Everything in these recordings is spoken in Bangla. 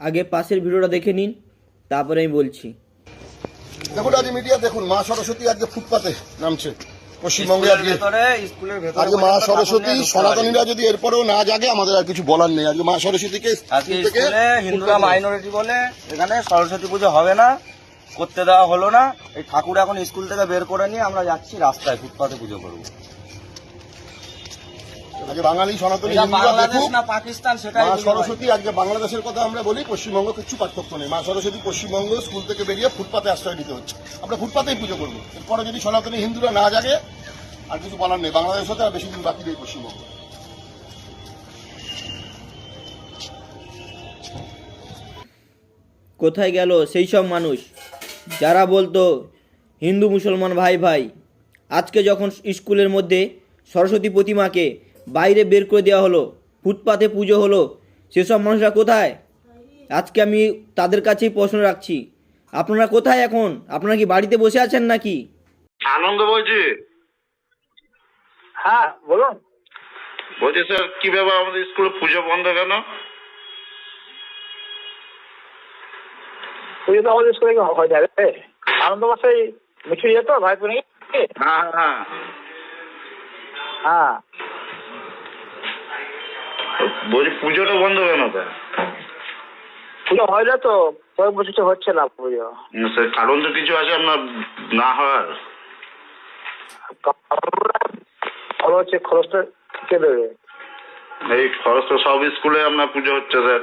আগে পাশের ভিডিওটা দেখে নিন, তারপরে আমি বলছি। দেখুন আজ মিডিয়া দেখুন, মা সরস্বতী আজকে ফুটপাতে নামছে পশ্চিমবঙ্গে। আজকে মা সরস্বতী, সনাতনীরা যদি এরপরেও না জাগে আমাদের আর কিছু বলার নেই। আজকে মা সরস্বতীকে হিন্দুরা মাইনরিটি বলে এখানে সরস্বতী পুজো হবে না, করতে দেওয়া হলো না। এই ঠাকুর এখন স্কুল থেকে বের করে নিয়ে আমরা যাচ্ছি রাস্তায় ফুটপাতে পুজো করবো। আজকে বাঙালি সনাতনী বাংলাদেশ না পাকিস্তান সেটাই মা সরস্বতী। আজকে বাংলাদেশের কথা আমরা বলি, পশ্চিমবঙ্গ কিছু পার্থক্য নেই। মা সরস্বতী পশ্চিমবঙ্গ স্কুল থেকে বেরিয়ে ফুটপাতে আশ্রয় নিতে হচ্ছে। আমরা ফুটপাতেই পুজো করবো। এরপরে যদি সনাতনী হিন্দুরা না জাগে আর কিছু বলার নেই। বাংলাদেশের সাথে আর বেশি দিন বাকি নেই পশ্চিমবঙ্গ। কোথায় গেল সেই সব মানুষ যারা বলতো হিন্দু মুসলমান ভাই ভাই? আজকে যখন স্কুলের মধ্যে সরস্বতী প্রতিমাকে বাইরে বের করে দেওয়া হলো, ফুটপাতে পুজো হলো, সেসব মানুষরা কোথায়? আজকে আমি তাদের কাছেই প্রশ্ন রাখছি, আপনারা কোথায় এখন? আপনারা কি বাড়িতে বসে আছেন নাকি? আনন্দ বলছি। হ্যাঁ বলুন। বলছি স্যার, কি ব্যাপার আমাদের স্কুলে পুজো বন্ধ কেন? পুজো তো আমাদের স্কুলে হয়ে যাবে। আনন্দ মাসাই মিছিল যেত ভাইপো নিয়ে। হ্যাঁ হ্যাঁ হ্যাঁ বলছি পুজোটা বন্ধ কেন স্যার? পুজো হয় না তো, কয়েক বছর তো হচ্ছে না পুজো। স্যার কারণ তো কিছু আছে আপনার না হওয়ার? ভালো হচ্ছে, খরচটা কে দেবে? এই খরচ তো সব স্কুলে আপনার পুজো হচ্ছে স্যার,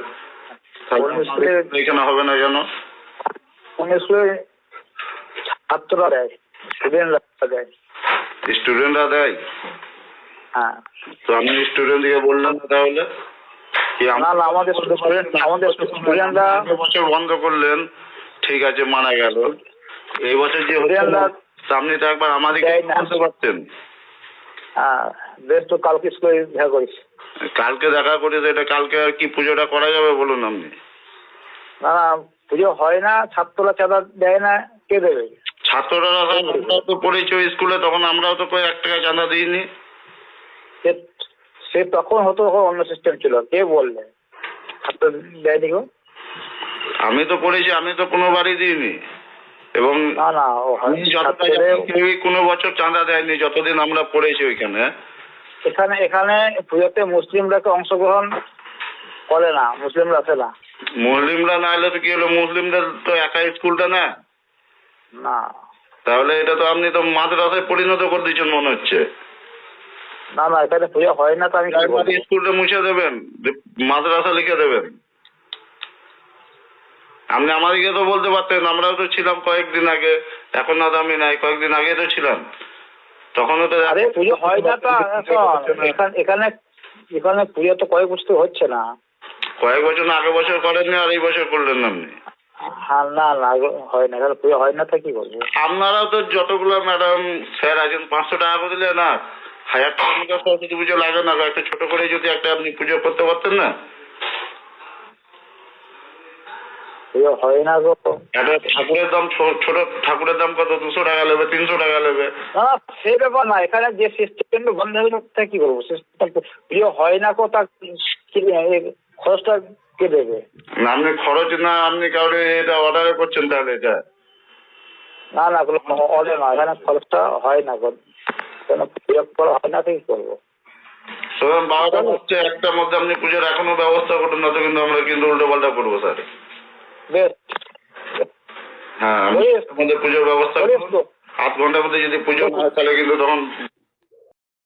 এখানে হবে না কেন? কোন স্কুলে ছাত্ররা দেয়, স্টুডেন্টরা দেয়। স্টুডেন্টরা দেয়? হ্যাঁ। তো আপনি স্টুডেন্টকে বললেন না তাহলে? কি না না, আমাদের স্টুডেন্টরা বছর বন্ধ করলেন, ঠিক আছে মানা গেল। এই বছর যে আপনি তো একবার আমাদেরকে বলতে পারতেন। হ্যাঁ বেশ, তো কালকে স্কুলে দেখা করিস। কালকে দেখা করিস, এটা কালকে আর কি পুজোটা করা যাবে বলুন আপনি? না না, পুজো হয় না, ছাত্ররা চাঁদা দেয় না, কে দেবে? ছাত্ররা আমরাও তো পড়েছি ওই স্কুলে, তখন আমরাও তো কই 1 টাকা চাঁদা দিইনি। সে তখন হতো, তখন অন্য সিস্টেম ছিল। কে বললে ছাত্র দেয়নি গো? আমি তো পড়েছি, আমি তো কোনোবারই দিইনি। এবং না না, কেউই কোনো বছর চাঁদা দেয়নি যতদিন আমরা পড়েছি ওইখানে। এখানে পুজোতে মুসলিমরা তো অংশগ্রহণ করে না, মুসলিমরা আসে না। মুসলিমরা না এলে তো কি হলো? মুসলিমদের তো একা স্কুলটা না। না তাহলে এটা তো আপনি তো মাদ্রাসায় পরিণত করে দিচ্ছেন মনে হচ্ছে। না না, এখানে পুজো হয় না তো আমি কি বলবো? স্কুলটা মুছে দেবেন, মাদ্রাসা লিখে দেবেন। আপনি আমাদেরকে তো বলতে পারতেন, আমরাও তো ছিলাম কয়েকদিন আগে। এখন না তো আমি নাই, কয়েকদিন আগে তো ছিলাম, তখনও তো। আরে পুজো হয় না তো এখানে এখানে পুজো তো কয়েক বছর হচ্ছে না। কয়েক বছর না, আগে বছর করেননি আর এই বছর করলেন না আপনি। হ্যাঁ না না, হয় না, এখানে পুজো হয় না তো কি করবো? আপনারাও তো যতগুলো ম্যাডাম স্যার আছেন 500 টাকা করে দিলে না, 1000 টাকা মতো সরস্বতী পুজো লাগে না? একটা ছোট করে যদি একটা আপনি পুজো করতে পারতেন না। পুজো হয় না গো। একটা ঠাকুরের দাম, ছোট ঠাকুরের দাম কত? 200 টাকা নেবে, 300 টাকা নেবে। না সে ব্যাপার না, এখানে যে সিস্টেম বন্ধ হয়ে তা কি করবো? সিস্টেম পুজো হয় না, কোথা খরচটা কে দেবে? না আপনি খরচ না, আপনি কাউরে এটা অর্ডার করছেন তাহলে এটা? না না, অর্ডার না, এখানে খরচটা হয় না গো। কেন পুজো করা হয় না তো কি করবো? ধরুন 12টা হচ্ছে, 1টার মধ্যে আপনি পুজোর এখনো ব্যবস্থা করুন না তো, কিন্তু আমরা কিন্তু উল্টো পাল্টা করবো স্যার। বেশ। হ্যাঁ, আমাদের পুজোর ব্যবস্থা করুন। 8 ঘন্টার মধ্যে যদি পুজো হয় তাহলে কিন্তু তখন